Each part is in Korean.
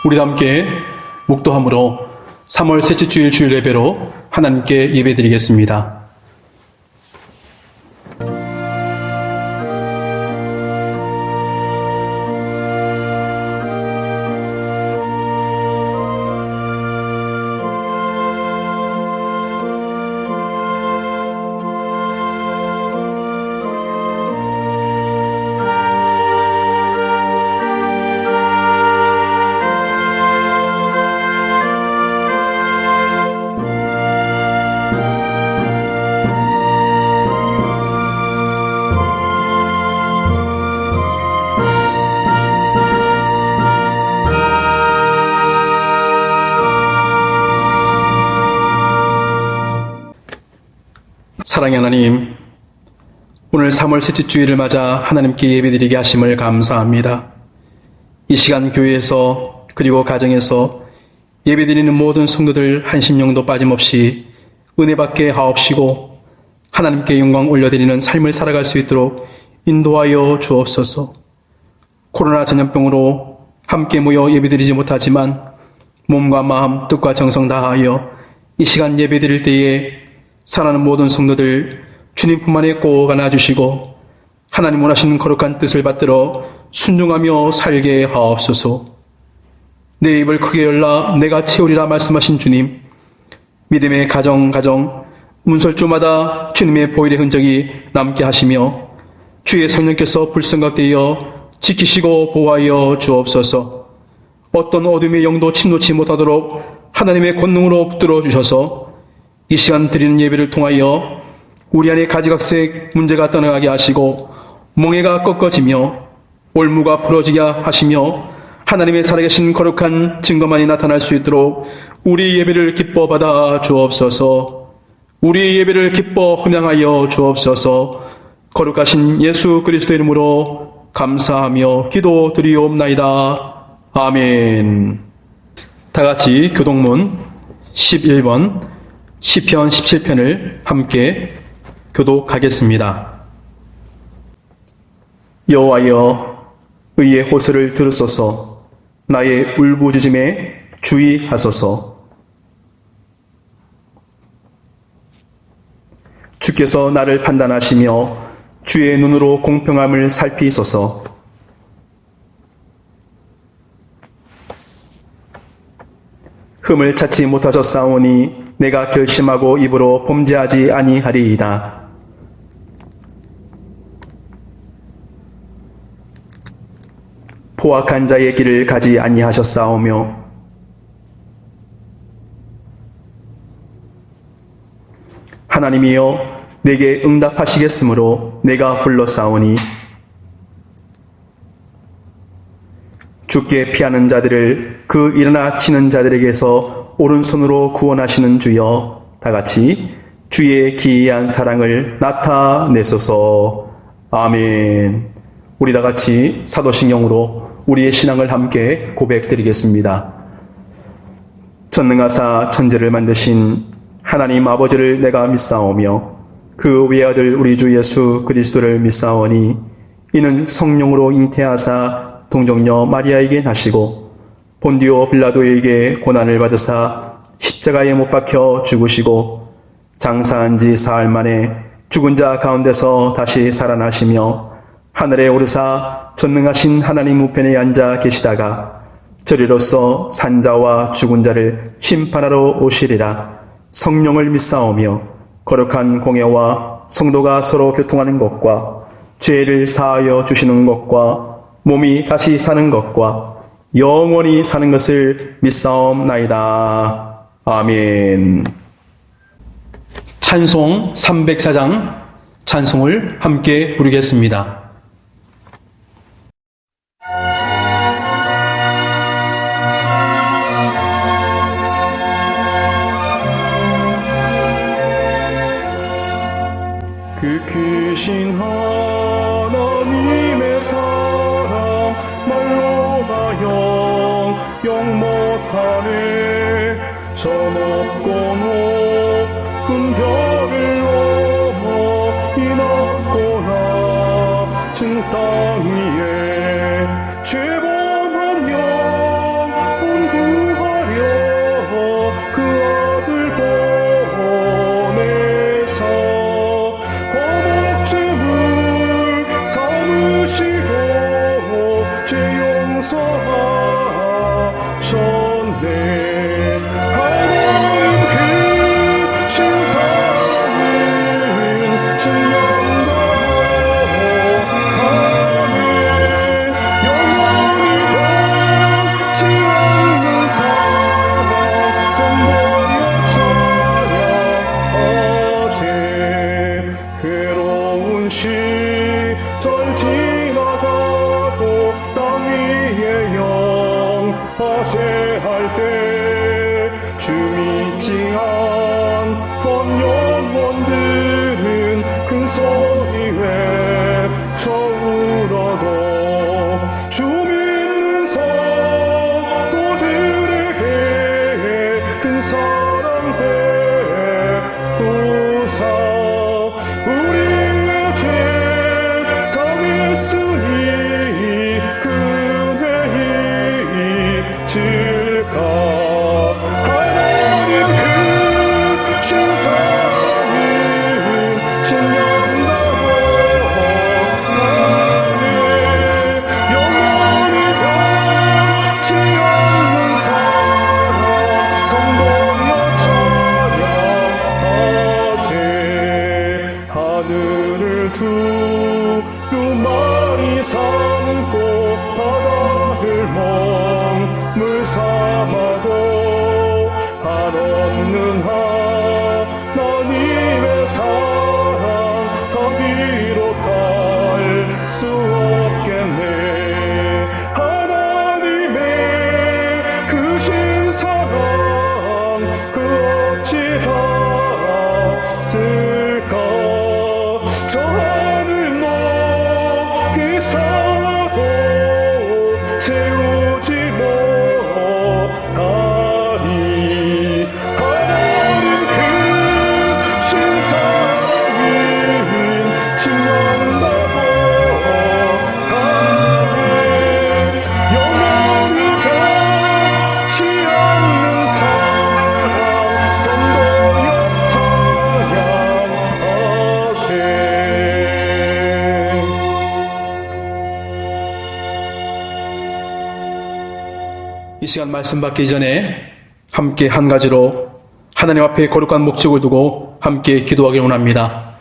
우리 함께 묵도함으로 3월 셋째 주일 주일 예배로 하나님께 예배드리겠습니다. 사랑의 하나님, 오늘 3월 셋째 주일을 맞아 하나님께 예배드리게 하심을 감사합니다. 이 시간 교회에서 그리고 가정에서 예배드리는 모든 성도들 한 심령도 빠짐없이 은혜받게 하옵시고 하나님께 영광 올려드리는 삶을 살아갈 수 있도록 인도하여 주옵소서. 코로나 전염병으로 함께 모여 예배드리지 못하지만 몸과 마음, 뜻과 정성 다하여 이 시간 예배드릴 때에 사랑하는 모든 성도들 주님 품 안에 꼭 안아주시고 하나님 원하시는 거룩한 뜻을 받들어 순종하며 살게 하옵소서. 내 입을 크게 열라 내가 채우리라 말씀하신 주님, 믿음의 가정 문설주마다 주님의 보혈의 흔적이 남게 하시며 주의 성령께서 불성각되어 지키시고 보호하여 주옵소서. 어떤 어둠의 영도 침노치 못하도록 하나님의 권능으로 붙들어 주셔서 이 시간 드리는 예배를 통하여 우리 안에 가지각색 문제가 떠나가게 하시고 멍에가 꺾어지며 올무가 부러지게 하시며 하나님의 살아계신 거룩한 증거만이 나타날 수 있도록 우리 예배를 기뻐 받아 주옵소서. 우리 예배를 기뻐 헌양하여 주옵소서. 거룩하신 예수 그리스도의 이름으로 감사하며 기도드리옵나이다. 아멘. 다같이 교동문 11번 시편 17편을 함께 교독하겠습니다. 여호와여, 의의 호소를 들으소서. 나의 울부짖음에 주의하소서. 주께서 나를 판단하시며 주의 눈으로 공평함을 살피소서. 흠을 찾지 못하셨사오니 내가 결심하고 입으로 범죄하지 아니하리이다. 포악한 자의 길을 가지 아니하셨사오며 하나님이여 내게 응답하시겠으므로 내가 불렀사오니 주께 피하는 자들을 그 일어나 치는 자들에게서 오른손으로 구원하시는 주여, 다같이 주의 기이한 사랑을 나타내소서. 아멘. 우리 다같이 사도신경으로 우리의 신앙을 함께 고백드리겠습니다. 전능하사 천지를 만드신 하나님 아버지를 내가 믿사오며 그 외아들 우리 주 예수 그리스도를 믿사오니 이는 성령으로 잉태하사 동정녀 마리아에게 나시고 본디오 빌라도에게 고난을 받으사 십자가에 못 박혀 죽으시고 장사한 지 사흘 만에 죽은 자 가운데서 다시 살아나시며 하늘에 오르사 전능하신 하나님 우편에 앉아 계시다가 저리로서 산자와 죽은 자를 심판하러 오시리라. 성령을 믿사오며 거룩한 공예와 성도가 서로 교통하는 것과 죄를 사하여 주시는 것과 몸이 다시 사는 것과 영원히 사는 것을 믿사옵나이다. 아멘. 찬송 304장 찬송을 함께 부르겠습니다. 그 크신 하나님의 사랑 말로 다 영영 못하네. 저 높고 높은 별을 넘어 이 낮고 낮은 땅 위에 죄범한 영혼 구하려 그 아들 보내사 화목제물 삼으시고 죄 용서하셨네. 하나님 그 신사는 증명하네. 영원히 변치 않는 사랑 선보여 찬양하세. 괴로운 시절 지나가고 땅 위에 영화세할 때 주 믿지 않던 영혼들은 큰 소리 외쳐 울어도 주 믿는 성도들에게 큰 사랑 베푸사 우리의 죄 사했으니 그 은혜 잊을까. 하나님 그 신사는 증명하고 가네. 영원히 변치 않는 사랑 선보여 찬양하세. 하늘을 두루마리 삼고 바다를 먹물 삼아도 한없는 하나님의 사랑 거기로 갈 수 없겠네. 하나님의 크신 사랑 그 어찌 닿았을까. 저 하늘 높이 쌓아도 채우지 못하리. 하나님 그 신사랑은 증명하고 가네. 영원히 변치 않는 사랑 선보여 찬양하세. 이 시간 말씀 받기 전에 함께 한 가지로 하나님 앞에 거룩한 목적을 두고 함께 기도하기 원합니다.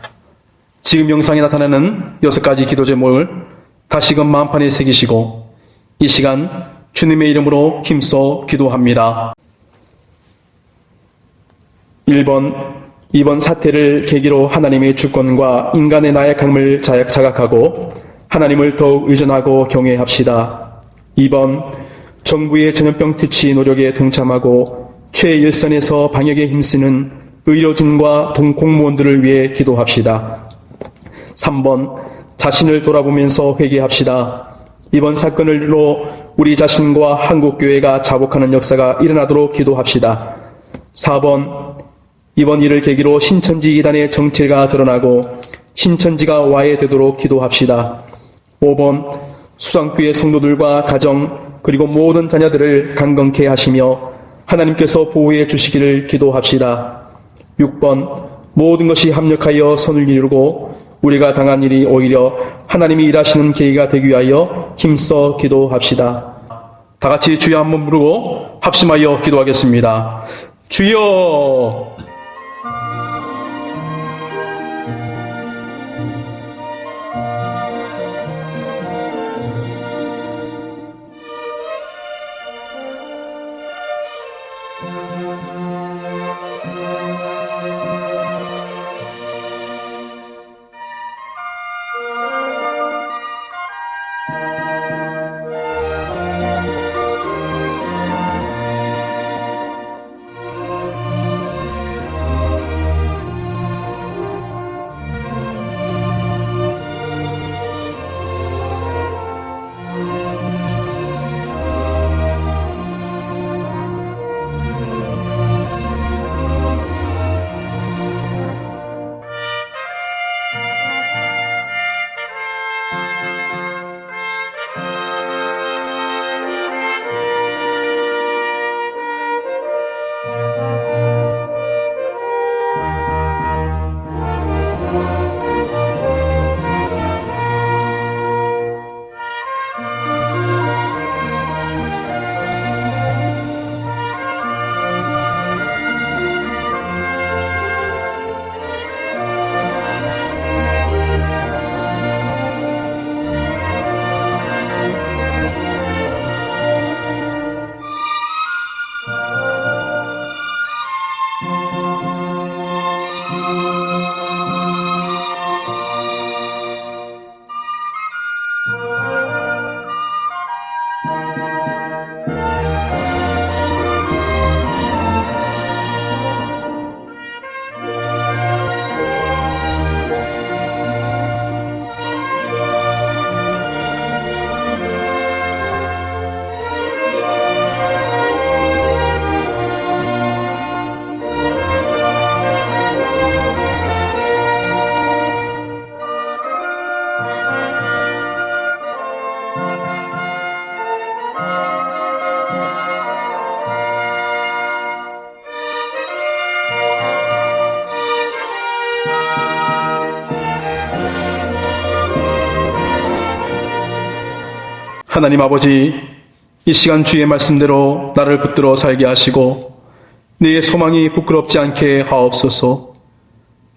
지금 영상에 나타나는 6가지 기도 제목을 다시금 마음판에 새기시고 이 시간 주님의 이름으로 힘써 기도합니다. 1번, 이번 사태를 계기로 하나님의 주권과 인간의 나약함을 자각하고 하나님을 더욱 의존하고 경외합시다. 2번, 정부의 전염병 퇴치 노력에 동참하고 최일선에서 방역에 힘쓰는 의료진과 공무원들을 위해 기도합시다. 3번, 자신을 돌아보면서 회개합시다. 이번 사건으로 우리 자신과 한국교회가 자복하는 역사가 일어나도록 기도합시다. 4번, 이번 일을 계기로 신천지 이단의 정체가 드러나고 신천지가 와해되도록 기도합시다. 5번, 수상교회 성도들과 가정 그리고 모든 자녀들을 강건케 하시며 하나님께서 보호해 주시기를 기도합시다. 6번, 모든 것이 합력하여 선을 이루고 우리가 당한 일이 오히려 하나님이 일하시는 계기가 되기 위하여 힘써 기도합시다. 다 같이 주여 한번 부르고 합심하여 기도하겠습니다. 주여! 하나님 아버지, 이 시간 주의 말씀대로 나를 붙들어 살게 하시고 네 소망이 부끄럽지 않게 하옵소서.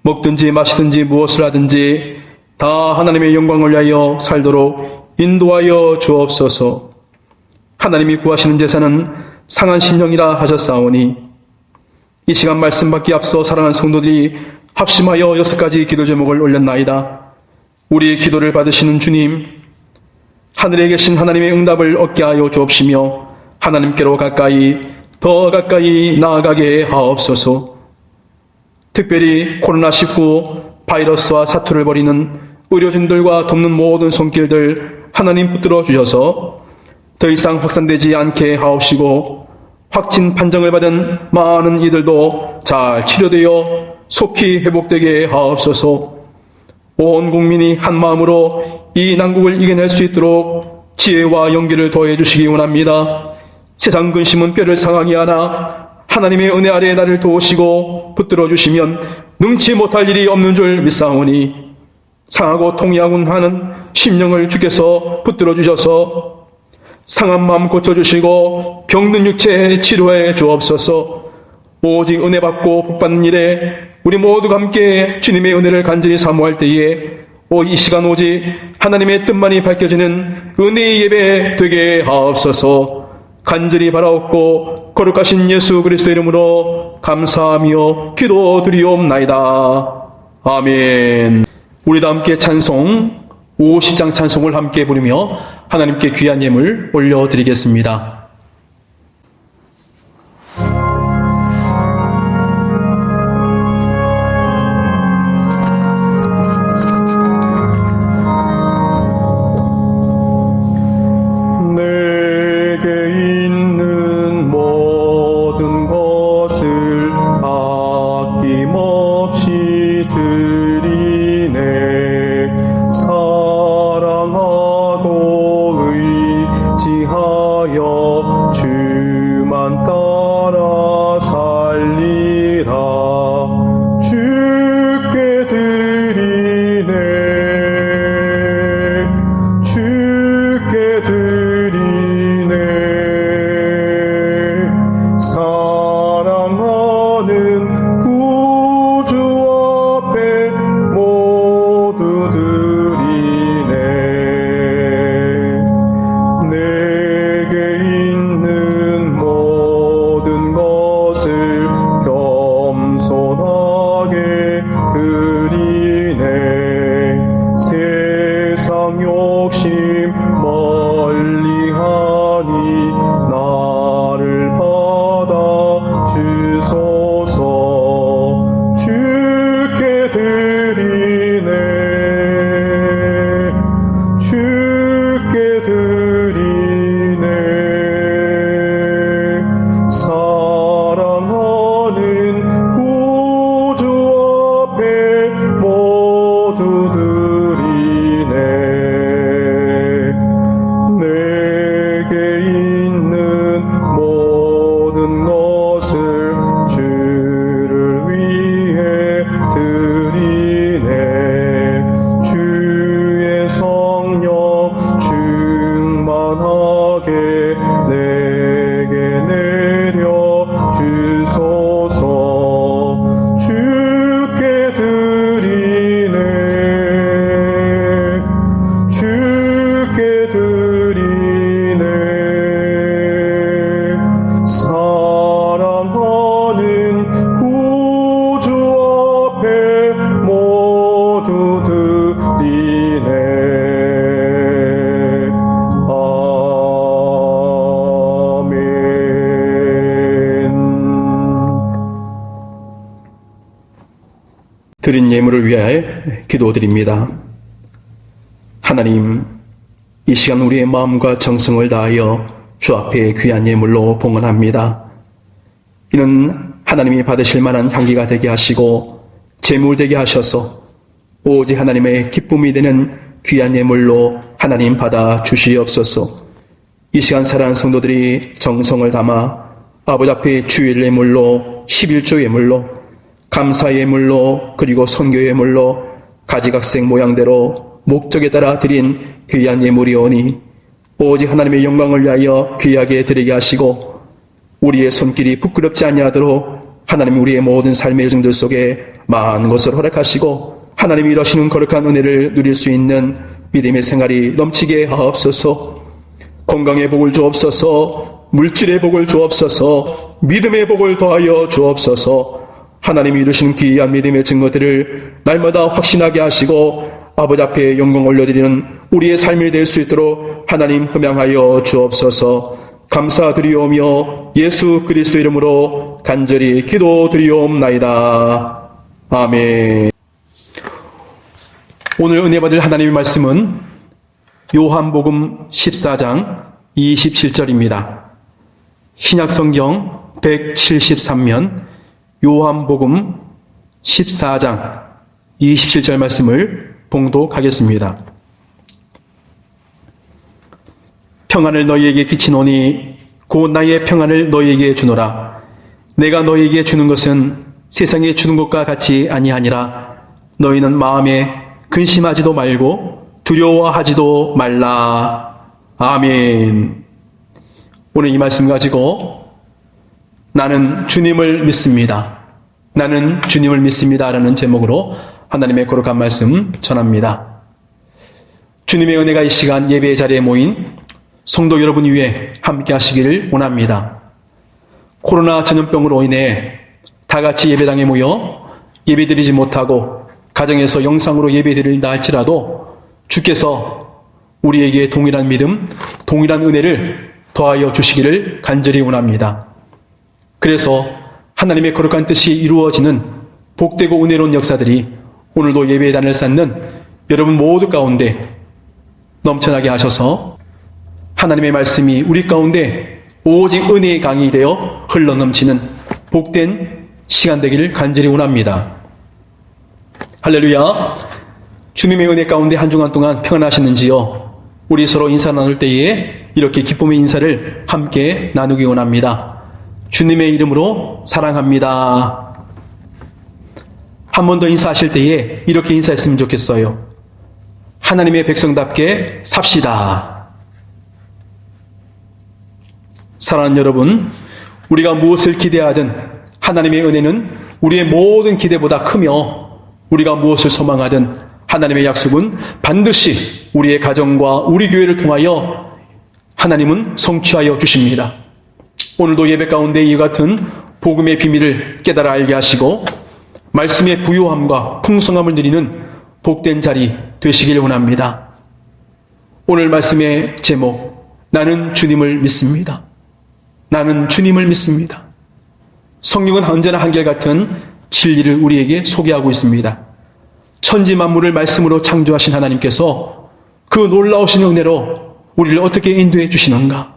먹든지 마시든지 무엇을 하든지 다 하나님의 영광을 위하여 살도록 인도하여 주옵소서. 하나님이 구하시는 제사는 상한 신령이라 하셨사오니 이 시간 말씀 받기 앞서 사랑하는 성도들이 합심하여 6가지 기도 제목을 올렸나이다. 우리의 기도를 받으시는 주님, 하늘에 계신 하나님의 응답을 얻게 하여 주옵시며 하나님께로 더 가까이 나아가게 하옵소서. 특별히 코로나19 바이러스와 사투를 벌이는 의료진들과 돕는 모든 손길들 하나님 붙들어 주셔서 더 이상 확산되지 않게 하옵시고 확진 판정을 받은 많은 이들도 잘 치료되어 속히 회복되게 하옵소서. 온 국민이 한 마음으로 이 난국을 이겨낼 수 있도록 지혜와 용기를 더해 주시기 원합니다. 세상 근심은 뼈를 상하게 하나 하나님의 은혜 아래 나를 도우시고 붙들어 주시면 능치 못할 일이 없는 줄 믿사오니 상하고 통이하곤 하는 심령을 주께서 붙들어 주셔서 상한 마음 고쳐주시고 병든 육체 치료해 주옵소서. 오직 은혜 받고 복 받는 일에 우리 모두가 함께 주님의 은혜를 간절히 사모할 때에 이 시간 오직 하나님의 뜻만이 밝혀지는 은혜의 예배 되게 하옵소서. 간절히 바라옵고 거룩하신 예수 그리스도 이름으로 감사하며 기도드리옵나이다. 아멘. 우리도 함께 찬송 50장 찬송을 함께 부르며 하나님께 귀한 예물 올려드리겠습니다. 드린 예물을 위하여 기도드립니다. 하나님, 이 시간 우리의 마음과 정성을 다하여 주 앞에 귀한 예물로 봉헌합니다. 이는 하나님이 받으실 만한 향기가 되게 하시고 제물 되게 하셔서 오직 하나님의 기쁨이 되는 귀한 예물로 하나님 받아 주시옵소서. 이 시간 사랑하는 성도들이 정성을 담아 아버지 앞에 주일 예물로 11조 예물로 감사 예물로 그리고 선교 예물로 가지각색 모양대로 목적에 따라 드린 귀한 예물이오니 오직 하나님의 영광을 위하여 귀하게 드리게 하시고 우리의 손길이 부끄럽지 아니하도록 하나님이 우리의 모든 삶의 여정들 속에 많은 것을 허락하시고 하나님이 이러시는 거룩한 은혜를 누릴 수 있는 믿음의 생활이 넘치게 하옵소서. 건강의 복을 주옵소서. 물질의 복을 주옵소서. 믿음의 복을 더하여 주옵소서. 하나님이 이루시는 귀한 믿음의 증거들을 날마다 확신하게 하시고 아버지 앞에 영광 올려드리는 우리의 삶이 될 수 있도록 하나님 흠양하여 주옵소서. 감사드리오며 예수 그리스도 이름으로 간절히 기도드리옵나이다. 아멘. 오늘 은혜 받을 하나님의 말씀은 요한복음 14장 27절입니다. 신약성경 173면 요한복음 14장 27절 말씀을 봉독하겠습니다. 평안을 너희에게 끼치노니 곧 나의 평안을 너희에게 주노라. 내가 너희에게 주는 것은 세상에 주는 것과 같이 아니하니라. 너희는 마음에 근심하지도 말고 두려워하지도 말라. 아멘. 오늘 이 말씀 가지고 나는 주님을 믿습니다. 나는 주님을 믿습니다. 라는 제목으로 하나님의 거룩한 말씀 전합니다. 주님의 은혜가 이 시간 예배의 자리에 모인 성도 여러분 위에 함께 하시기를 원합니다. 코로나 전염병으로 인해 다 같이 예배당에 모여 예배드리지 못하고 가정에서 영상으로 예배드린다 할지라도 주께서 우리에게 동일한 믿음, 동일한 은혜를 더하여 주시기를 간절히 원합니다. 그래서 하나님의 거룩한 뜻이 이루어지는 복되고 은혜로운 역사들이 오늘도 예배단을 쌓는 여러분 모두 가운데 넘쳐나게 하셔서 하나님의 말씀이 우리 가운데 오직 은혜의 강이 되어 흘러넘치는 복된 시간 되기를 간절히 원합니다. 할렐루야. 주님의 은혜 가운데 한 주간 동안 평안하셨는지요? 우리 서로 인사 나눌 때에 이렇게 기쁨의 인사를 함께 나누기 원합니다. 주님의 이름으로 사랑합니다. 한 번 더 인사하실 때에 이렇게 인사했으면 좋겠어요. 하나님의 백성답게 삽시다. 사랑하는 여러분, 우리가 무엇을 기대하든 하나님의 은혜는 우리의 모든 기대보다 크며 우리가 무엇을 소망하든 하나님의 약속은 반드시 우리의 가정과 우리 교회를 통하여 하나님은 성취하여 주십니다. 오늘도 예배 가운데 이와 같은 복음의 비밀을 깨달아 알게 하시고 말씀의 부요함과 풍성함을 누리는 복된 자리 되시길 원합니다. 오늘 말씀의 제목, 나는 주님을 믿습니다. 나는 주님을 믿습니다. 성경은 언제나 한결같은 진리를 우리에게 소개하고 있습니다. 천지 만물을 말씀으로 창조하신 하나님께서 그 놀라우신 은혜로 우리를 어떻게 인도해 주시는가?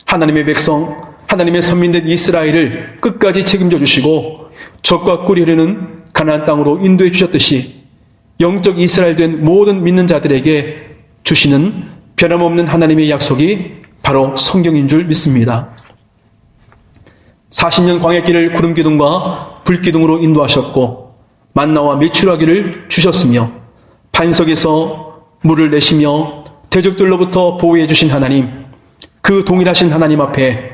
하나님의 백성, 하나님의 선민된 이스라엘을 끝까지 책임져 주시고 적과 꿀이 흐르는 가나안 땅으로 인도해 주셨듯이 영적 이스라엘 된 모든 믿는 자들에게 주시는 변함없는 하나님의 약속이 바로 성경인 줄 믿습니다. 40년 광야길을 구름기둥과 불기둥으로 인도하셨고 만나와 메추라기를 주셨으며 반석에서 물을 내시며 대적들로부터 보호해 주신 하나님, 그 동일하신 하나님 앞에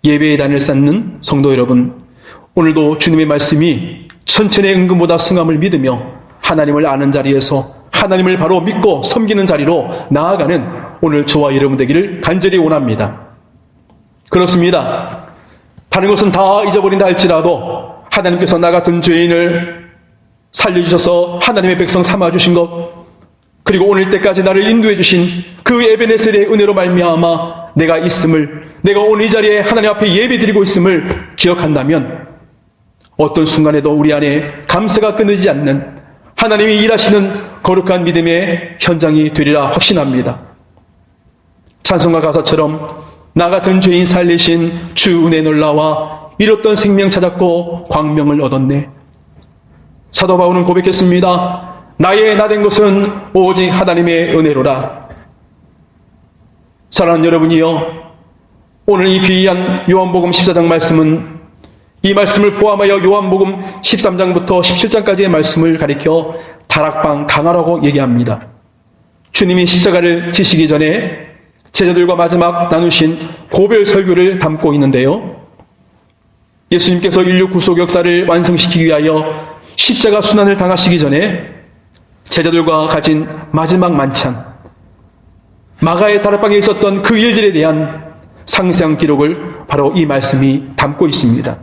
예배의 단을 쌓는 성도 여러분, 오늘도 주님의 말씀이 천천의 은금보다 승함을 믿으며 하나님을 아는 자리에서 하나님을 바로 믿고 섬기는 자리로 나아가는 오늘 저와 여러분 되기를 간절히 원합니다. 그렇습니다. 다른 것은 다 잊어버린다 할지라도 하나님께서 나 같은 죄인을 살려주셔서 하나님의 백성 삼아주신 것, 그리고 오늘 때까지 나를 인도해 주신 그 에베네셀의 은혜로 말미암아 내가 있음을, 내가 오늘 이 자리에 하나님 앞에 예배드리고 있음을 기억한다면 어떤 순간에도 우리 안에 감사가 끊이지 않는 하나님이 일하시는 거룩한 믿음의 현장이 되리라 확신합니다. 찬송가 가사처럼 나 같은 죄인 살리신 주 은혜 놀라와 잃었던 생명 찾았고 광명을 얻었네. 사도 바울은 고백했습니다. 나의 나 된 것은 오직 하나님의 은혜로라. 사랑하는 여러분이여, 오늘 이 귀한 요한복음 14장 말씀은 이 말씀을 포함하여 요한복음 13장부터 17장까지의 말씀을 가리켜 다락방 강화라고 얘기합니다. 주님이 십자가를 지시기 전에 제자들과 마지막 나누신 고별 설교를 담고 있는데요. 예수님께서 인류 구속 역사를 완성시키기 위하여 십자가 순환을 당하시기 전에 제자들과 가진 마지막 만찬, 마가의 다락방에 있었던 그 일들에 대한 상세한 기록을 바로 이 말씀이 담고 있습니다.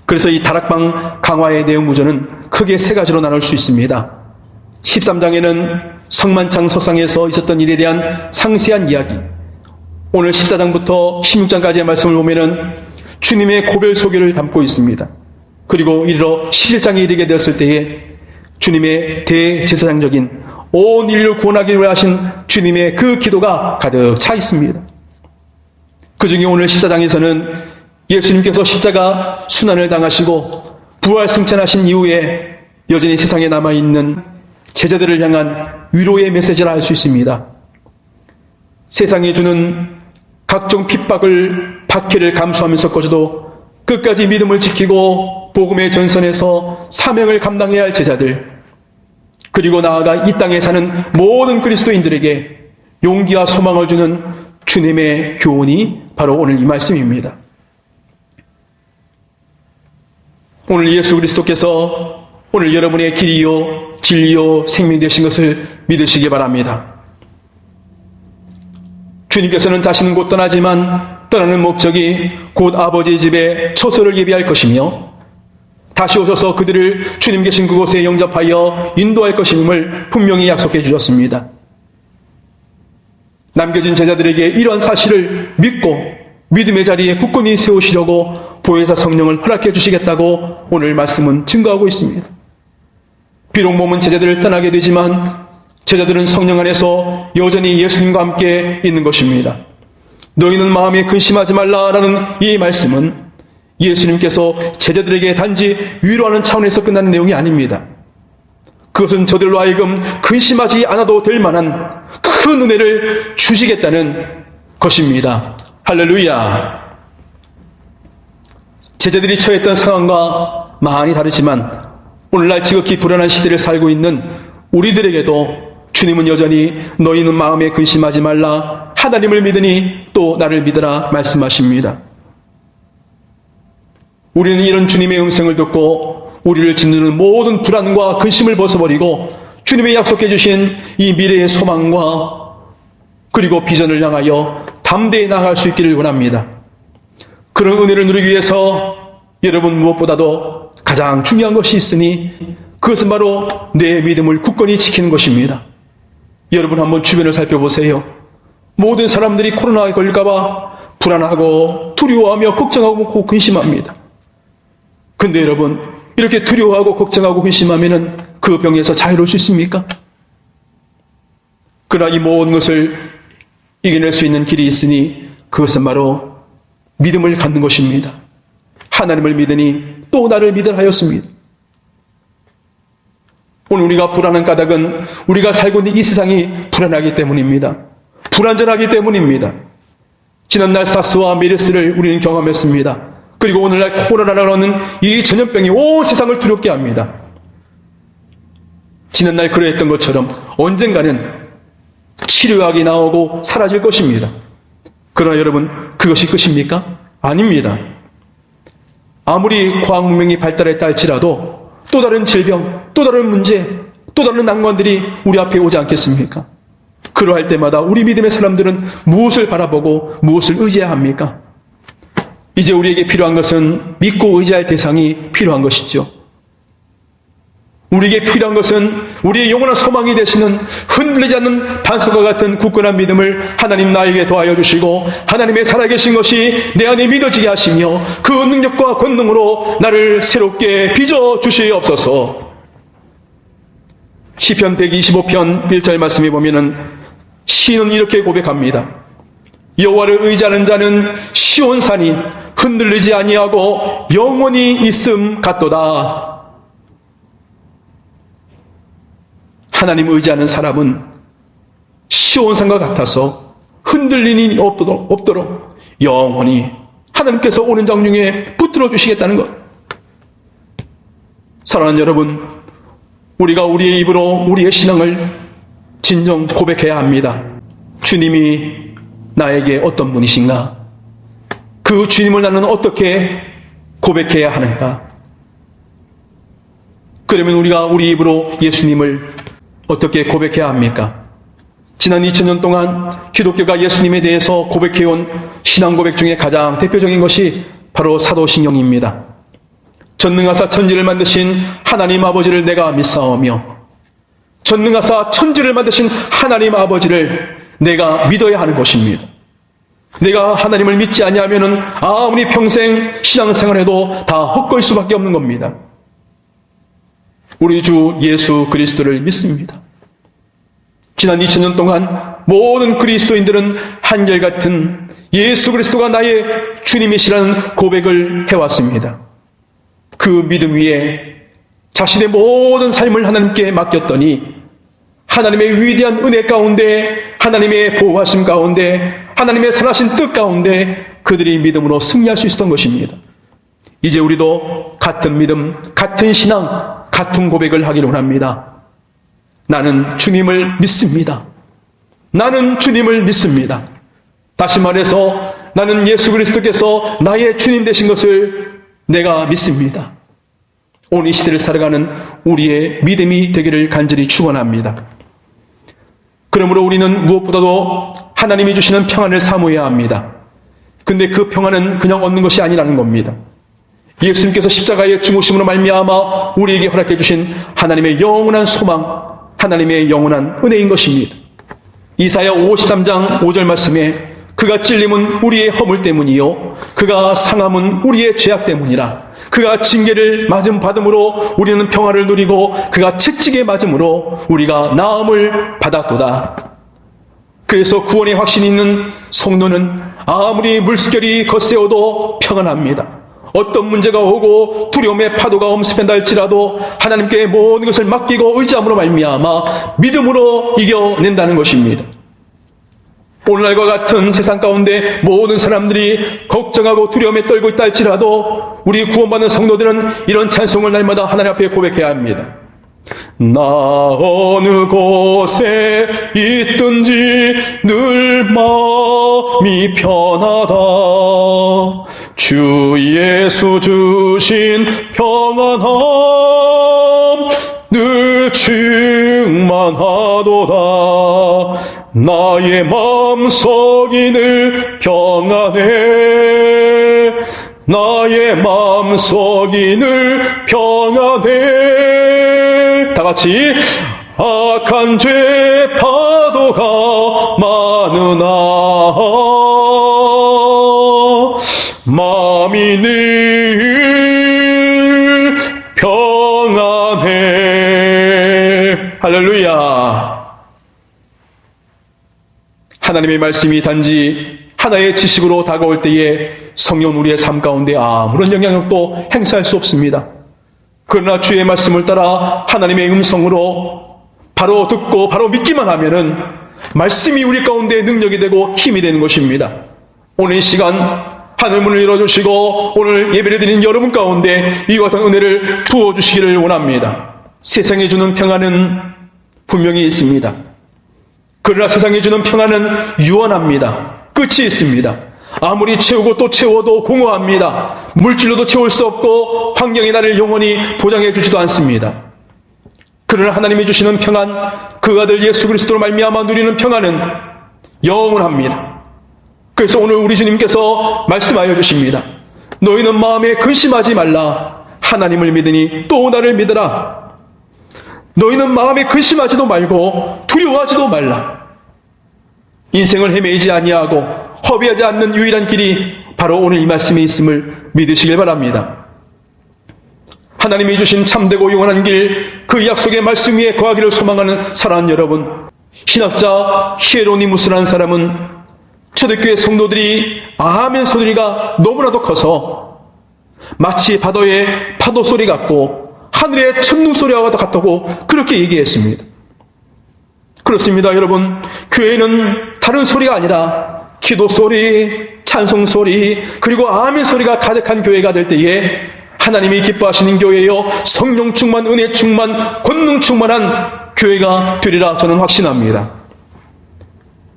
그래서 이 다락방 강화의 내용 구조는 크게 세 가지로 나눌 수 있습니다. 13장에는 성만찬 석상에서 있었던 일에 대한 상세한 이야기, 오늘 14장부터 16장까지의 말씀을 보면은 주님의 고별 소교를 담고 있습니다. 그리고 이르러 11장에 이르게 되었을 때에 주님의 대제사장적인 온 인류를 구원하기 위해 하신 주님의 그 기도가 가득 차 있습니다. 그 중에 오늘 14장에서는 예수님께서 십자가 순환을 당하시고 부활 승천하신 이후에 여전히 세상에 남아있는 제자들을 향한 위로의 메시지를 알 수 있습니다. 세상에 주는 각종 핍박을, 박해를 감수하면서까지도 끝까지 믿음을 지키고 복음의 전선에서 사명을 감당해야 할 제자들, 그리고 나아가 이 땅에 사는 모든 그리스도인들에게 용기와 소망을 주는 주님의 교훈이 바로 오늘 이 말씀입니다. 오늘 예수 그리스도께서 오늘 여러분의 길이요 진리요 생명 되신 것을 믿으시기 바랍니다. 주님께서는 자신은 곧 떠나지만 떠나는 목적이 곧 아버지의 집에 처소를 예비할 것이며 다시 오셔서 그들을 주님 계신 그곳에 영접하여 인도할 것임을 분명히 약속해 주셨습니다. 남겨진 제자들에게 이러한 사실을 믿고 믿음의 자리에 굳건히 세우시려고 보혜사 성령을 허락해 주시겠다고 오늘 말씀은 증거하고 있습니다. 비록 몸은 제자들을 떠나게 되지만 제자들은 성령 안에서 여전히 예수님과 함께 있는 것입니다. 너희는 마음에 근심하지 말라라는 이 말씀은 예수님께서 제자들에게 단지 위로하는 차원에서 끝나는 내용이 아닙니다. 그것은 저들로 하여금 근심하지 않아도 될 만한 큰 은혜를 주시겠다는 것입니다. 할렐루야. 제자들이 처했던 상황과 많이 다르지만 오늘날 지극히 불안한 시대를 살고 있는 우리들에게도 주님은 여전히 너희는 마음에 근심하지 말라, 하나님을 믿으니 또 나를 믿으라 말씀하십니다. 우리는 이런 주님의 음성을 듣고 우리를 짓누르는 모든 불안과 근심을 벗어버리고 주님의 약속해 주신 이 미래의 소망과 그리고 비전을 향하여 담대히 나아갈 수 있기를 원합니다. 그런 은혜를 누리기 위해서 여러분 무엇보다도 가장 중요한 것이 있으니 그것은 바로 내 믿음을 굳건히 지키는 것입니다. 여러분 한번 주변을 살펴보세요. 모든 사람들이 코로나에 걸릴까봐 불안하고 두려워하며 걱정하고 근심합니다. 근데 여러분 이렇게 두려워하고 걱정하고 근심하면 그 병에서 자유로울 수 있습니까? 그러나 이 모든 것을 이겨낼 수 있는 길이 있으니 그것은 바로 믿음을 갖는 것입니다. 하나님을 믿으니 또 나를 믿으라 하였습니다. 오늘 우리가 불안한 까닭은 우리가 살고 있는 이 세상이 불안하기 때문입니다. 불안전하기 때문입니다. 지난날 사스와 메르스를 우리는 경험했습니다. 그리고 오늘날 코로나라는 이 전염병이 온 세상을 두렵게 합니다. 지난날 그러했던 것처럼 언젠가는 치료약이 나오고 사라질 것입니다. 그러나 여러분 그것이 끝입니까? 아닙니다. 아무리 과학 문명이 발달했다 할지라도 또 다른 질병, 또 다른 문제, 또 다른 난관들이 우리 앞에 오지 않겠습니까? 그러할 때마다 우리 믿음의 사람들은 무엇을 바라보고 무엇을 의지해야 합니까? 이제 우리에게 필요한 것은 믿고 의지할 대상이 필요한 것이죠. 우리에게 필요한 것은 우리의 영원한 소망이 되시는 흔들리지 않는 반석과 같은 굳건한 믿음을 하나님 나에게 도와여 주시고 하나님의 살아계신 것이 내 안에 믿어지게 하시며 그 능력과 권능으로 나를 새롭게 빚어 주시옵소서. 시편 125편 1절 말씀에 보면은 시인은 이렇게 고백합니다. 여호와를 의지하는 자는 시온산이 흔들리지 아니하고 영원히 있음 같도다. 하나님 의지하는 사람은 시온산과 같아서 흔들리는 일이 없도록 영원히 하나님께서 오는 장중에 붙들어 주시겠다는 것. 사랑하는 여러분, 우리가 우리의 입으로 우리의 신앙을 진정 고백해야 합니다. 주님이 나에게 어떤 분이신가? 그 주님을 나는 어떻게 고백해야 하는가? 그러면 우리가 우리 입으로 예수님을 어떻게 고백해야 합니까? 지난 2000년 동안 기독교가 예수님에 대해서 고백해온 신앙 고백 중에 가장 대표적인 것이 바로 사도신경입니다. 전능하사 천지를 만드신 하나님 아버지를 내가 믿사오며, 전능하사 천지를 만드신 하나님 아버지를 내가 믿어야 하는 것입니다. 내가 하나님을 믿지 아니하면은 아무리 평생 신앙생활해도 다 헛걸 수밖에 없는 겁니다. 우리 주 예수 그리스도를 믿습니다. 지난 2000년 동안 모든 그리스도인들은 한결같은 예수 그리스도가 나의 주님이시라는 고백을 해왔습니다. 그 믿음 위에 자신의 모든 삶을 하나님께 맡겼더니 하나님의 위대한 은혜 가운데, 하나님의 보호하심 가운데, 하나님의 선하신 뜻 가운데 그들이 믿음으로 승리할 수 있었던 것입니다. 이제 우리도 같은 믿음, 같은 신앙, 같은 고백을 하기를 원합니다. 나는 주님을 믿습니다. 나는 주님을 믿습니다. 다시 말해서 나는 예수 그리스도께서 나의 주님 되신 것을 내가 믿습니다. 오늘 이 시대를 살아가는 우리의 믿음이 되기를 간절히 축원합니다. 그러므로 우리는 무엇보다도 하나님이 주시는 평안을 사모해야 합니다. 근데 그 평안은 그냥 얻는 것이 아니라는 겁니다. 예수님께서 십자가의 죽으심으로 말미암아 우리에게 허락해 주신 하나님의 영원한 소망, 하나님의 영원한 은혜인 것입니다. 이사야 53장 5절 말씀에 그가 찔림은 우리의 허물 때문이요 그가 상함은 우리의 죄악 때문이라. 그가 징계를 받음으로 우리는 평화를 누리고 그가 채찍에 맞음으로 우리가 나음을 받았도다. 그래서 구원의 확신이 있는 성도는 아무리 물결이 거세어도 평안합니다. 어떤 문제가 오고 두려움의 파도가 엄습한다 할지라도 하나님께 모든 것을 맡기고 의지함으로 말미암아 믿음으로 이겨낸다는 것입니다. 오늘날과 같은 세상 가운데 모든 사람들이 걱정하고 두려움에 떨고 있다 할지라도 우리 구원받는 성도들은 이런 찬송을 날마다 하나님 앞에 고백해야 합니다. 나 어느 곳에 있든지 늘 마음이 편하다. 주 예수 주신 평안함 늘 충만하도다. 나의 마음속이 늘 평안해. 나의 마음속이 늘 평안해. 다같이 악한 죄 파도가 많으나 마음이 늘 평안해. 할렐루야. 하나님의 말씀이 단지 하나의 지식으로 다가올 때에 성령은 우리의 삶 가운데 아무런 영향력도 행사할 수 없습니다. 그러나 주의 말씀을 따라 하나님의 음성으로 바로 듣고 바로 믿기만 하면은 말씀이 우리 가운데 능력이 되고 힘이 되는 것입니다. 오늘 이 시간 하늘문을 열어주시고 오늘 예배를 드리는 여러분 가운데 이와 같은 은혜를 부어주시기를 원합니다. 세상에 주는 평안은 분명히 있습니다. 그러나 세상에 주는 평안은 유한합니다. 끝이 있습니다. 아무리 채우고 또 채워도 공허합니다. 물질로도 채울 수 없고 환경이 나를 영원히 보장해 주지도 않습니다. 그러나 하나님이 주시는 평안, 그 아들 예수 그리스도로 말미암아 누리는 평안은 영원합니다. 그래서 오늘 우리 주님께서 말씀하여 주십니다. 너희는 마음에 근심하지 말라. 하나님을 믿으니 또 나를 믿으라. 너희는 마음에 근심하지도 말고 두려워하지도 말라. 인생을 헤매이지 아니하고 허비하지 않는 유일한 길이 바로 오늘 이 말씀에 있음을 믿으시길 바랍니다. 하나님이 주신 참되고 영원한 길, 그 약속의 말씀 위에 거하기를 소망하는 사랑하는 여러분, 신학자 히에로니무스라는 사람은 초대교회 성도들이 아멘 소리가 너무나도 커서 마치 바다의 파도 소리 같고 하늘의 천둥 소리와 같다고 그렇게 얘기했습니다. 그렇습니다, 여러분. 교회는 다른 소리가 아니라 기도 소리, 찬송 소리, 그리고 아멘 소리가 가득한 교회가 될 때에 하나님이 기뻐하시는 교회요, 성령 충만, 은혜 충만, 권능 충만한 교회가 되리라 저는 확신합니다.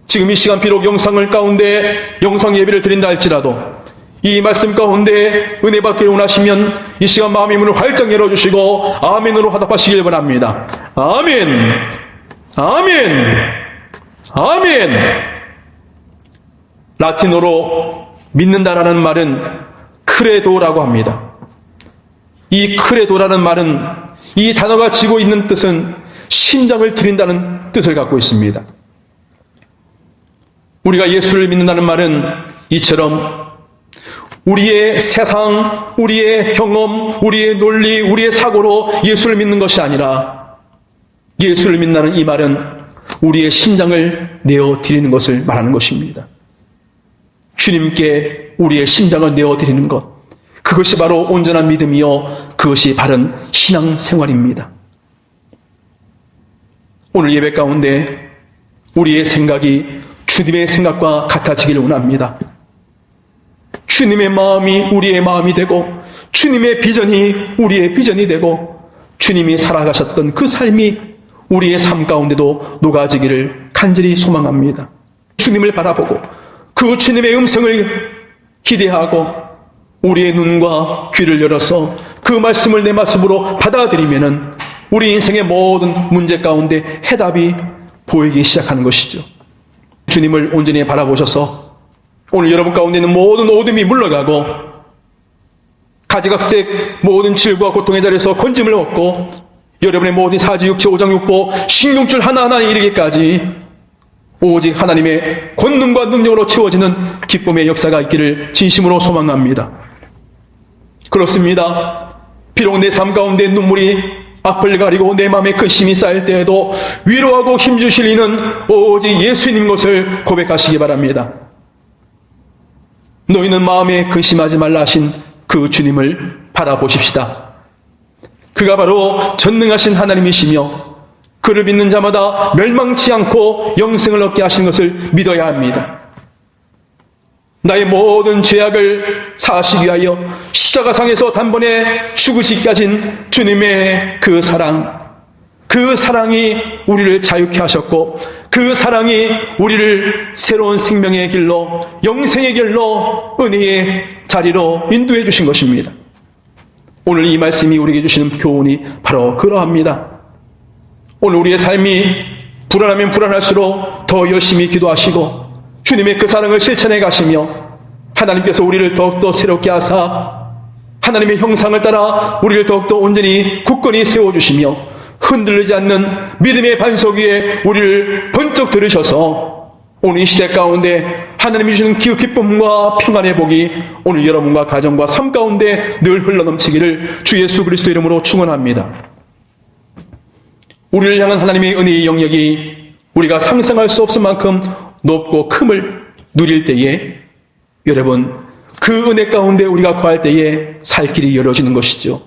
지금 이 시간 비록 영상 예배를 드린다 할지라도 이 말씀 가운데 은혜 받기를 원하시면 이 시간 마음의 문을 활짝 열어주시고 아멘으로 화답하시길 바랍니다. 아멘, 아멘, 아멘. 라틴어로 믿는다라는 말은 크레도라고 합니다. 이 크레도라는 말은, 이 단어가 지고 있는 뜻은 심장을 드린다는 뜻을 갖고 있습니다. 우리가 예수를 믿는다는 말은 이처럼 우리의 세상, 우리의 경험, 우리의 논리, 우리의 사고로 예수를 믿는 것이 아니라 예수를 믿는다는 이 말은 우리의 심장을 내어드리는 것을 말하는 것입니다. 주님께 우리의 심장을 내어드리는 것, 그것이 바로 온전한 믿음이요, 그것이 바른 신앙생활입니다. 오늘 예배 가운데 우리의 생각이 주님의 생각과 같아지기를 원합니다. 주님의 마음이 우리의 마음이 되고 주님의 비전이 우리의 비전이 되고 주님이 살아가셨던 그 삶이 우리의 삶 가운데도 녹아지기를 간절히 소망합니다. 주님을 바라보고 그 주님의 음성을 기대하고 우리의 눈과 귀를 열어서 그 말씀을 내 말씀으로 받아들이면은 우리 인생의 모든 문제 가운데 해답이 보이기 시작하는 것이죠. 주님을 온전히 바라보셔서 오늘 여러분 가운데 있는 모든 어둠이 물러가고 가지각색 모든 질과 고통의 자리에서 건짐을 얻고 여러분의 모든 사지육체 오장육부 신경줄 하나하나에 이르기까지 오직 하나님의 권능과 능력으로 채워지는 기쁨의 역사가 있기를 진심으로 소망합니다. 그렇습니다. 비록 내 삶 가운데 눈물이 앞을 가리고 내 마음에 근심이 쌓일 때에도 위로하고 힘주실 이는 오직 예수님 것을 고백하시기 바랍니다. 너희는 마음에 근심하지 말라 하신 그 주님을 바라보십시다. 그가 바로 전능하신 하나님이시며 그를 믿는 자마다 멸망치 않고 영생을 얻게 하신 것을 믿어야 합니다. 나의 모든 죄악을 사하시기 위하여 십자가상에서 단번에 죽으시기까지 하신 주님의 그 사랑이 우리를 자유케 하셨고 그 사랑이 우리를 새로운 생명의 길로 영생의 길로 은혜의 자리로 인도해 주신 것입니다. 오늘 이 말씀이 우리에게 주시는 교훈이 바로 그러합니다. 오늘 우리의 삶이 불안하면 불안할수록 더 열심히 기도하시고 주님의 그 사랑을 실천해 가시며 하나님께서 우리를 더욱더 새롭게 하사 하나님의 형상을 따라 우리를 더욱더 온전히 굳건히 세워주시며 흔들리지 않는 믿음의 반석 위에 우리를 번쩍 들으셔서 오늘 이 시대 가운데 하나님이 주시는 기쁨과 평안의 복이 오늘 여러분과 가정과 삶 가운데 늘 흘러넘치기를 주 예수 그리스도 이름으로 축원합니다. 우리를 향한 하나님의 은혜의 영역이 우리가 상상할 수 없을 만큼 높고 큼을 누릴 때에 여러분 그 은혜 가운데 우리가 거할 때에 살 길이 열어지는 것이죠.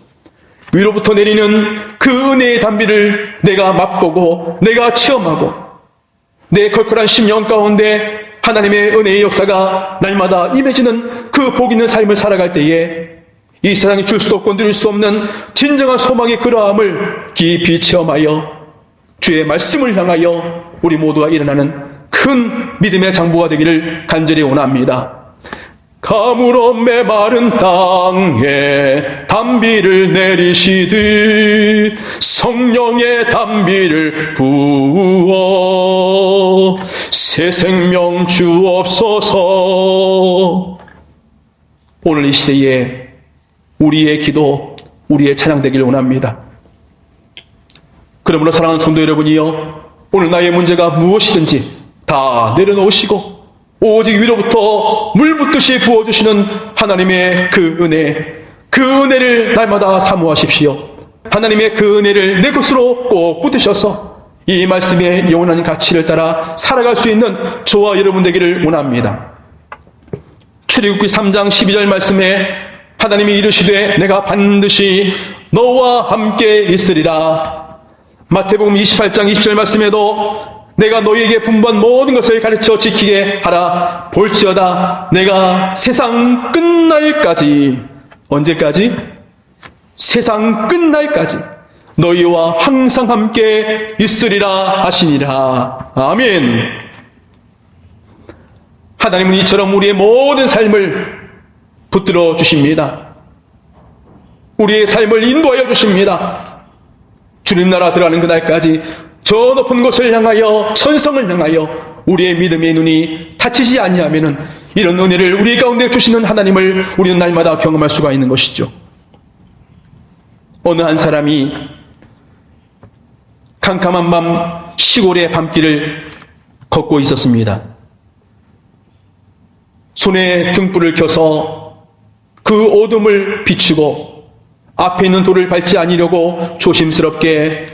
위로부터 내리는 그 은혜의 단비를 내가 맛보고 내가 체험하고 내 걸걸한 심령 가운데 하나님의 은혜의 역사가 날마다 임해지는 그 복 있는 삶을 살아갈 때에 이 세상이 줄 수 없고 누릴 수 없는 진정한 소망의 그러함을 깊이 체험하여 주의 말씀을 향하여 우리 모두가 일어나는 큰 믿음의 장부가 되기를 간절히 원합니다. 가물어 메마른 땅에 단비를 내리시듯 성령의 단비를 부어 새 생명 주옵소서. 오늘 이 시대에 우리의 기도, 우리의 찬양 되기를 원합니다. 그러므로 사랑하는 성도 여러분이요, 오늘 나의 문제가 무엇이든지 다 내려놓으시고 오직 위로부터 물 붓듯이 부어주시는 하나님의 그 은혜를 날마다 사모하십시오. 하나님의 그 은혜를 내 것으로 꼭 붙드셔서 이 말씀의 영원한 가치를 따라 살아갈 수 있는 저와 여러분 되기를 원합니다. 출애굽기 3장 12절 말씀에 하나님이 이르시되 내가 반드시 너와 함께 있으리라. 마태복음 28장 20절 말씀에도 내가 너희에게 분부한 모든 것을 가르쳐 지키게 하라. 볼지어다 내가 세상 끝날까지, 언제까지? 세상 끝날까지 너희와 항상 함께 있으리라 하시니라. 아멘. 하나님은 이처럼 우리의 모든 삶을 붙들어 주십니다. 우리의 삶을 인도하여 주십니다. 주님 나라 들어가는 그날까지 저 높은 곳을 향하여, 천성을 향하여 우리의 믿음의 눈이 닫히지 아니하면은 이런 은혜를 우리 가운데 주시는 하나님을 우리는 날마다 경험할 수가 있는 것이죠. 어느 한 사람이 캄캄한 밤 시골의 밤길을 걷고 있었습니다. 손에 등불을 켜서 그 어둠을 비추고 앞에 있는 돌을 밟지 않으려고 조심스럽게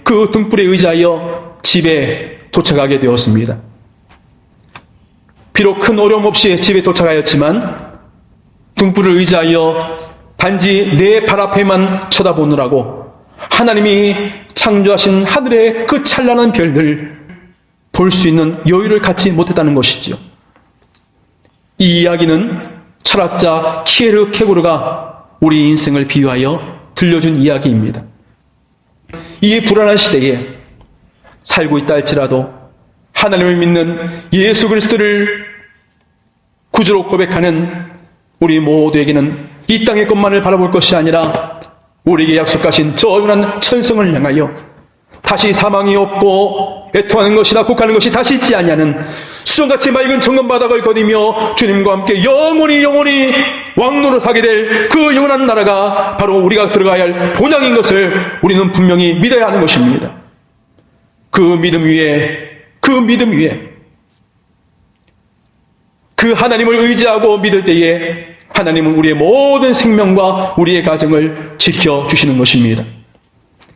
그 등불에 의지하여 집에 도착하게 되었습니다. 비록 큰 어려움 없이 집에 도착하였지만 등불을 의지하여 단지 내 발 앞에만 쳐다보느라고 하나님이 창조하신 하늘의 그 찬란한 별들 볼 수 있는 여유를 갖지 못했다는 것이지요. 이 이야기는 철학자 키에르 케고르가 우리 인생을 비유하여 들려준 이야기입니다. 이 불안한 시대에 살고 있다 할지라도 하나님을 믿는 예수 그리스도를 구주로 고백하는 우리 모두에게는 이 땅의 것만을 바라볼 것이 아니라 우리에게 약속하신 저 영원한 천성을 향하여 다시 사망이 없고 애통하는 것이나 곡하는 것이 다시 있지 아니하는 수정같이 맑은 정금바닥을 거니며 주님과 함께 영원히 왕노릇하게 될 그 영원한 나라가 바로 우리가 들어가야 할 본향인 것을 우리는 분명히 믿어야 하는 것입니다. 그 믿음 위에 그 하나님을 의지하고 믿을 때에 하나님은 우리의 모든 생명과 우리의 가정을 지켜주시는 것입니다.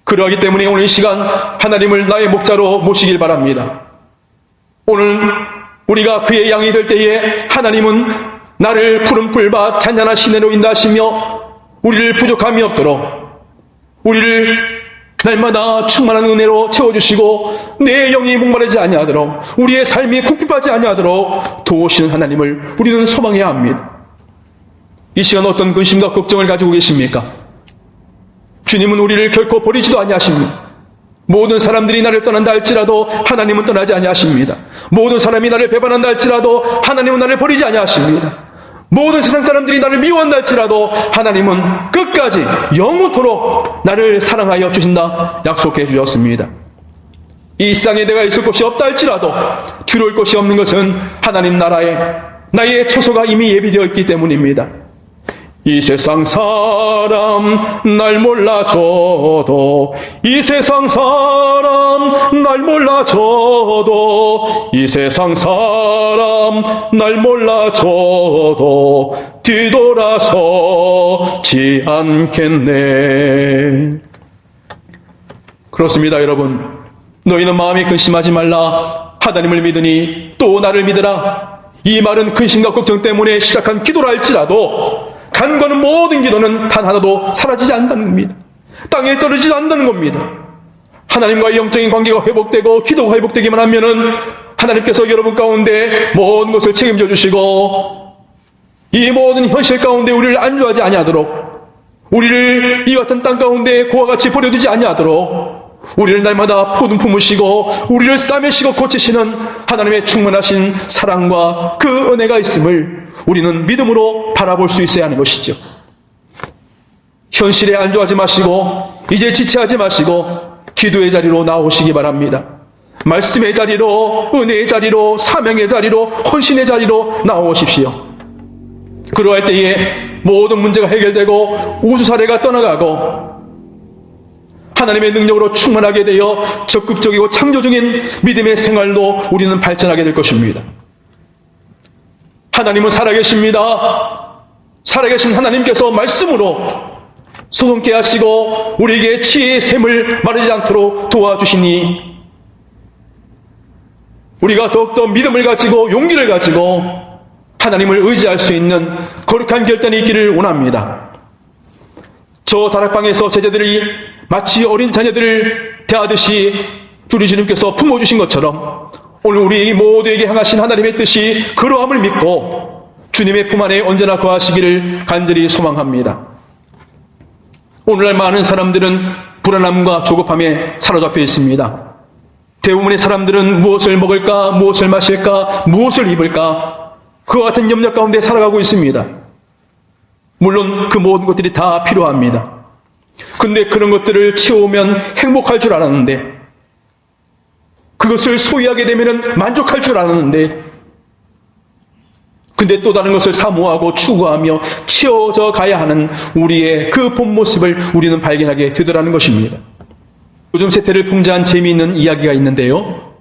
그러하기 때문에 오늘 이 시간 하나님을 나의 목자로 모시길 바랍니다. 오늘 우리가 그의 양이 될 때에 하나님은 나를 푸른 풀밭 잔잔한 시내로 인도하시며 우리를 부족함이 없도록 우리를 날마다 충만한 은혜로 채워주시고 내 영이 목마르지 아니하도록 우리의 삶이 궁핍하지 아니하도록 도우시는 하나님을 우리는 소망해야 합니다. 이 시간 어떤 근심과 걱정을 가지고 계십니까? 주님은 우리를 결코 버리지도 아니하십니다. 모든 사람들이 나를 떠난다 할지라도 하나님은 떠나지 아니하십니다. 모든 사람이 나를 배반한다 할지라도 하나님은 나를 버리지 아니하십니다. 모든 세상 사람들이 나를 미워한다 할지라도 하나님은 끝까지 영원토록 나를 사랑하여 주신다 약속해 주셨습니다. 이 세상에 내가 있을 곳이 없다 할지라도 뒤로올 곳이 없는 것은 하나님 나라에 나의 처소가 이미 예비되어 있기 때문입니다. 이 세상 사람 날 몰라줘도 이 세상 사람 날 몰라줘도 이 세상 사람 날 몰라줘도 뒤돌아서지 않겠네. 그렇습니다. 여러분, 너희는 마음에 근심하지 말라. 하나님을 믿으니 또 나를 믿으라. 이 말은 근심과 걱정 때문에 시작한 기도라 할지라도 간과는 모든 기도는 단 하나도 사라지지 않는다는 겁니다. 땅에 떨어지지 않는다는 겁니다. 하나님과의 영적인 관계가 회복되고 기도가 회복되기만 하면은 하나님께서 여러분 가운데 모든 것을 책임져 주시고 이 모든 현실 가운데 우리를 안주하지 아니하도록 우리를 이 같은 땅 가운데 고와 같이 버려두지 아니하도록 우리를 날마다 품으시고 우리를 싸매시고 고치시는 하나님의 충만하신 사랑과 그 은혜가 있음을 우리는 믿음으로 바라볼 수 있어야 하는 것이죠. 현실에 안주하지 마시고 이제 지체하지 마시고 기도의 자리로 나오시기 바랍니다. 말씀의 자리로, 은혜의 자리로, 사명의 자리로, 헌신의 자리로 나오십시오. 그러할 때에 모든 문제가 해결되고 우수사례가 떠나가고 하나님의 능력으로 충만하게 되어 적극적이고 창조적인 믿음의 생활로 우리는 발전하게 될 것입니다. 하나님은 살아계십니다. 살아계신 하나님께서 말씀으로 소송케 하시고 우리에게 지혜의 샘을 마르지 않도록 도와주시니 우리가 더욱더 믿음을 가지고 용기를 가지고 하나님을 의지할 수 있는 거룩한 결단이 있기를 원합니다. 저 다락방에서 제자들이 마치 어린 자녀들을 대하듯이 우리 주님께서 품어주신 것처럼 오늘 우리 모두에게 향하신 하나님의 뜻이 그러함을 믿고 주님의 품 안에 언제나 거하시기를 간절히 소망합니다. 오늘날 많은 사람들은 불안함과 조급함에 사로잡혀 있습니다. 대부분의 사람들은 무엇을 먹을까, 무엇을 마실까, 무엇을 입을까, 그와 같은 염려 가운데 살아가고 있습니다. 물론 그 모든 것들이 다 필요합니다. 근데 그런 것들을 채우면 행복할 줄 알았는데, 그것을 소유하게 되면 만족할 줄 알았는데, 근데 또 다른 것을 사모하고 추구하며 채워져 가야 하는 우리의 그 본 모습을 우리는 발견하게 되더라는 것입니다. 요즘 세태를 풍자한 재미있는 이야기가 있는데요.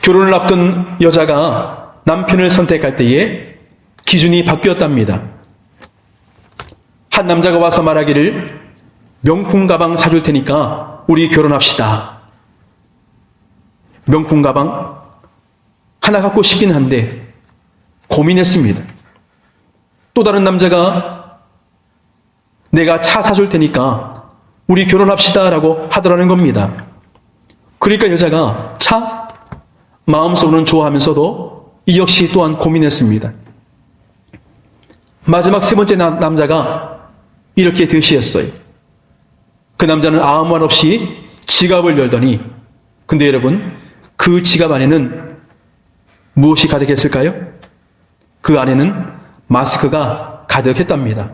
결혼을 앞둔 여자가 남편을 선택할 때에 기준이 바뀌었답니다. 한 남자가 와서 말하기를 명품 가방 사줄 테니까 우리 결혼합시다. 명품 가방 하나 갖고 싶긴 한데 고민했습니다. 또 다른 남자가 내가 차 사줄 테니까 우리 결혼합시다 라고 하더라는 겁니다. 그러니까 여자가 차? 마음속으로는 좋아하면서도 이 역시 또한 고민했습니다. 마지막 세 번째 남자가 이렇게 드시했어요. 그 남자는 아무 말 없이 지갑을 열더니, 근데 여러분, 그 지갑 안에는 무엇이 가득했을까요? 그 안에는 마스크가 가득했답니다.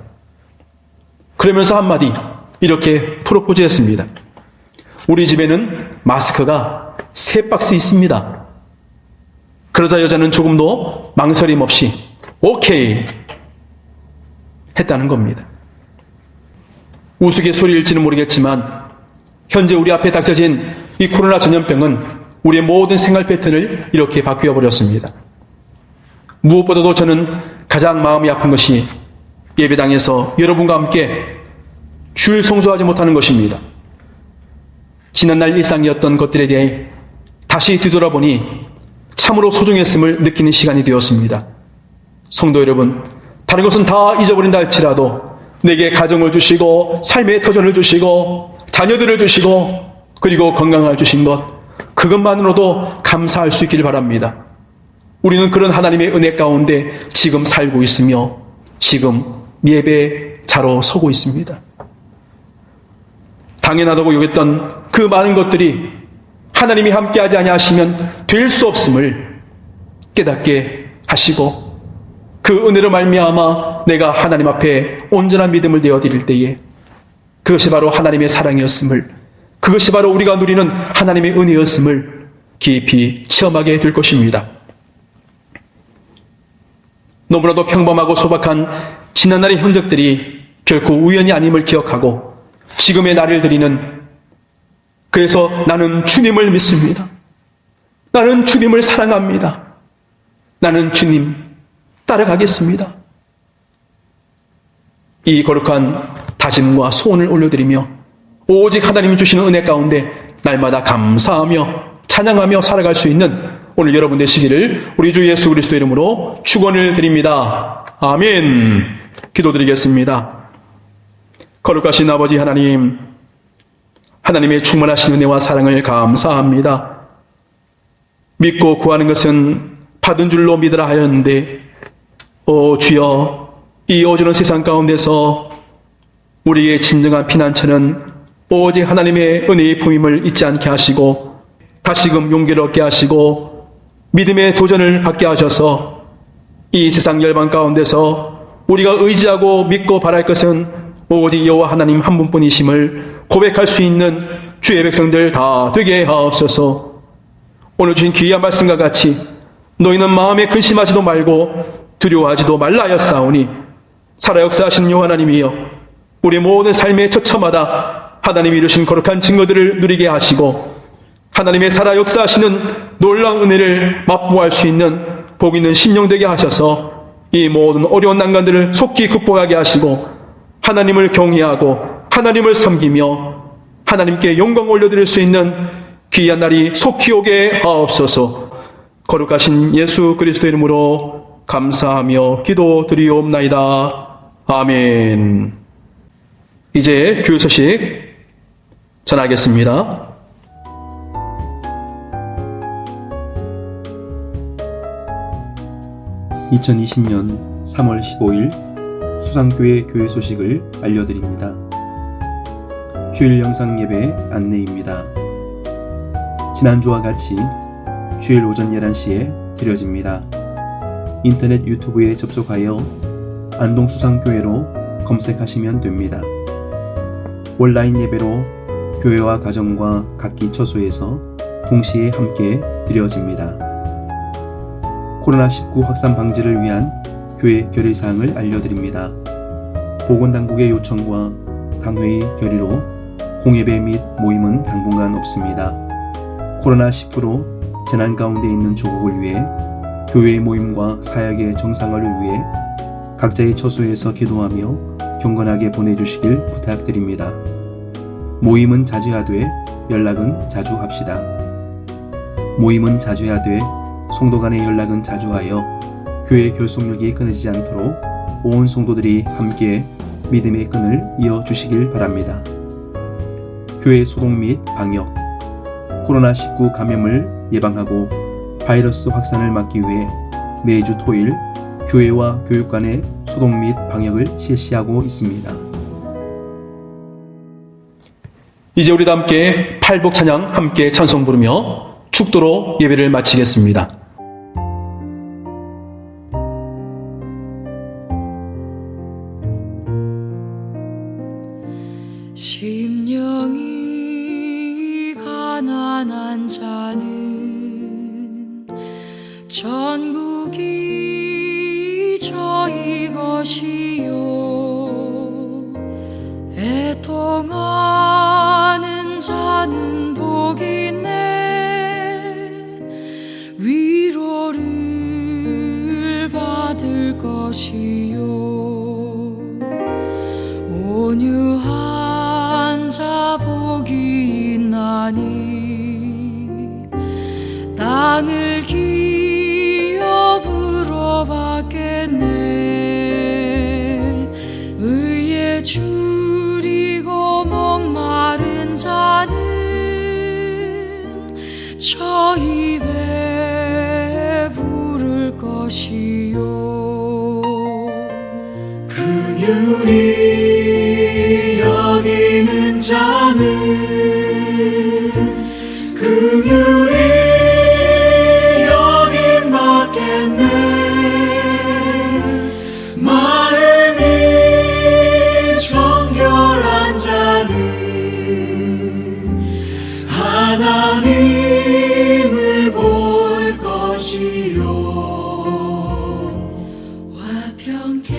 그러면서 한마디 이렇게 프로포즈했습니다. 우리 집에는 마스크가 3박스 있습니다. 그러자 여자는 조금도 망설임 없이 오케이 했다는 겁니다. 우스갯소리일지는 모르겠지만 현재 우리 앞에 닥쳐진 이 코로나 전염병은 우리의 모든 생활 패턴을 이렇게 바뀌어 버렸습니다. 무엇보다도 저는 가장 마음이 아픈 것이 예배당에서 여러분과 함께 주일 성수하지 못하는 것입니다. 지난날 일상이었던 것들에 대해 다시 뒤돌아보니 참으로 소중했음을 느끼는 시간이 되었습니다. 성도 여러분, 다른 것은 다 잊어버린다 할지라도 내게 가정을 주시고 삶의 터전을 주시고 자녀들을 주시고 그리고 건강을 주신 것, 그것만으로도 감사할 수 있기를 바랍니다. 우리는 그런 하나님의 은혜 가운데 지금 살고 있으며 지금 예배자로 서고 있습니다. 당연하다고 여겼던 그 많은 것들이 하나님이 함께하지 아니하시면 될 수 없음을 깨닫게 하시고 그 은혜로 말미암아 내가 하나님 앞에 온전한 믿음을 내어드릴 때에 그것이 바로 하나님의 사랑이었음을, 그것이 바로 우리가 누리는 하나님의 은혜였음을 깊이 체험하게 될 것입니다. 너무나도 평범하고 소박한 지난날의 흔적들이 결코 우연이 아님을 기억하고 지금의 나를 드리는, 그래서 나는 주님을 믿습니다. 나는 주님을 사랑합니다. 나는 주님 따라가겠습니다. 이 거룩한 다짐과 소원을 올려드리며 오직 하나님이 주시는 은혜 가운데 날마다 감사하며 찬양하며 살아갈 수 있는 오늘 여러분 되시기를 우리 주 예수 그리스도 이름으로 축원을 드립니다. 아멘. 기도드리겠습니다. 거룩하신 아버지 하나님, 하나님의 충만하신 은혜와 사랑을 감사합니다. 믿고 구하는 것은 받은 줄로 믿으라 하였는데, 오 주여, 이 어두운 세상 가운데서 우리의 진정한 피난처는 오직 하나님의 은혜의 품임을 잊지 않게 하시고 다시금 용기를 얻게 하시고 믿음의 도전을 받게 하셔서 이 세상 열방 가운데서 우리가 의지하고 믿고 바랄 것은 오직 여호와 하나님 한 분뿐이심을 고백할 수 있는 주의 백성들 다 되게 하옵소서. 오늘 주신 귀한 말씀과 같이 너희는 마음에 근심하지도 말고 두려워하지도 말라 하였사오니 살아 역사하시는 여호와 하나님이여, 우리 모든 삶의 처처마다 하나님이 이루신 거룩한 증거들을 누리게 하시고 하나님의 살아 역사하시는 놀라운 은혜를 맛보할 수 있는 복 있는 심령 되게 하셔서 이 모든 어려운 난관들을 속히 극복하게 하시고 하나님을 경외하고 하나님을 섬기며 하나님께 영광 올려드릴 수 있는 귀한 날이 속히 오게 하옵소서. 거룩하신 예수 그리스도 이름으로 감사하며 기도드리옵나이다. 아멘. 이제 교회 소식 전하겠습니다. (2020년 3월 15일) 수상교회 교회 소식을 알려드립니다. 주일 영상 예배 안내입니다. 지난주와 같이 주일 오전 11시에 드려집니다. 인터넷 유튜브에 접속하여 안동수상교회로 검색하시면 됩니다. 온라인 예배로 교회와 가정과 각기 처소에서 동시에 함께 드려집니다. 코로나19 확산 방지를 위한 교회 결의사항을 알려드립니다. 보건당국의 요청과 강회의 결의로 공예배 및 모임은 당분간 없습니다. 코로나19로 재난 가운데 있는 조국을 위해 교회의 모임과 사역의 정상화를 위해 각자의 처소에서 기도하며 경건하게 보내주시길 부탁드립니다. 모임은 자주 하되 연락은 자주 합시다. 모임은 자주 하되 성도 간의 연락은 자주 하여 교회의 결속력이 끊어지지 않도록 온 성도들이 함께 믿음의 끈을 이어주시길 바랍니다. 교회 소독 및 방역, 코로나19 감염을 예방하고 바이러스 확산을 막기 위해 매주 토일 교회와 교육관의 소독 및 방역을 실시하고 있습니다. 이제 우리 다 함께 팔복 찬양 함께 찬송 부르며 축도로 예배를 마치겠습니다. 심령이 가난한 자는 전국이 저희 것이요 애통하는 자는 복이 있네 위로를 받을 것이요 온유한 자 복이 있나니 땅을 기업으로 받겠네 의에 줄이고 목마른 자는 저 입에 부를 것이요 긍휼히 여기는 자는 긍휼히 여김 받겠네 마음이 정결한 자는 하나님을 볼 것이요 화평케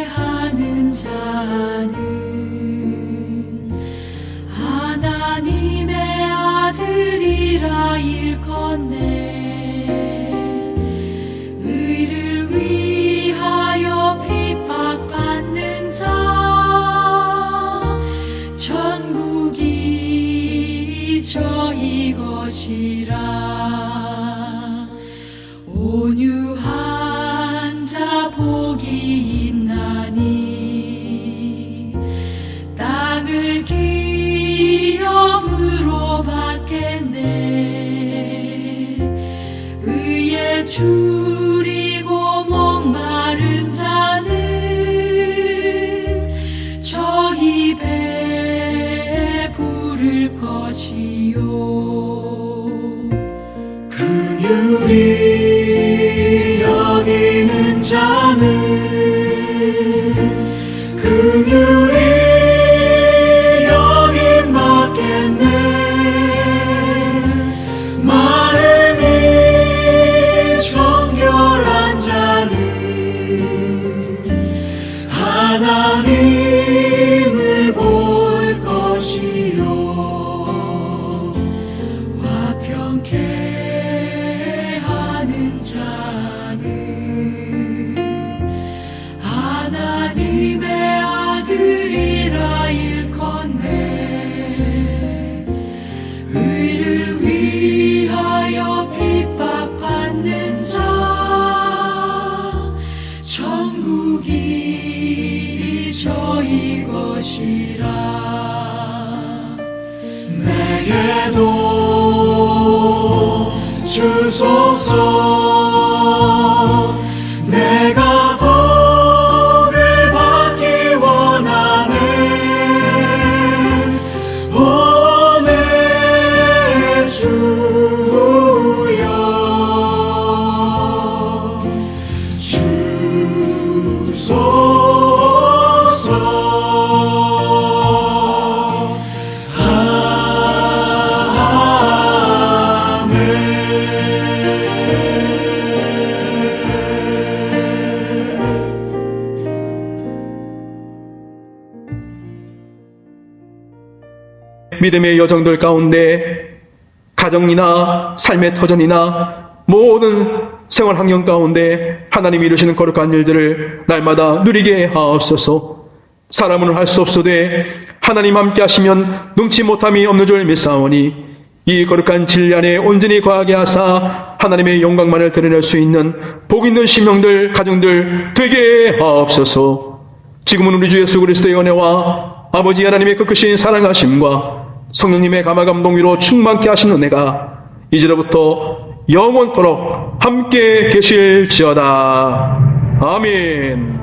하는 자는 하나님의 아들이라 일컫네 의를 위하여 핍박받는 자 전국이 저희 것이라 온유한 자 복이 있나니 땅을 기업으로 받겠네 의에 줄이고 목마른 자는 저 입에 부를 것이요 긍휼히 여기는 자는 긍휼히 여김 받겠네 마음이 정결한 자는 하나님을 볼 것이요 화평케 하는 자는 하나님의 아들이라 일컫네 의를 위하여 핍박받는 자 천국이 저희 것이라 내게도 주소서 내가 복을 받기 원하네 오늘 믿음의 여정들 가운데 가정이나 삶의 터전이나 모든 생활 환경 가운데 하나님이 이루시는 거룩한 일들을 날마다 누리게 하옵소서. 사람은 할 수 없으되 하나님 함께 하시면 능치 못함이 없는 줄 믿사오니 이 거룩한 진리 안에 온전히 거하게 하사 하나님의 영광만을 드러낼 수 있는 복 있는 심령들, 가정들 되게 하옵소서. 지금은 우리 주 예수 그리스도의 은혜와 아버지 하나님의 끝크신 사랑하심과 성령님의 감화감동 위로 충만케 하시는 은혜가 이제로부터 영원토록 함께 계실지어다. 아멘.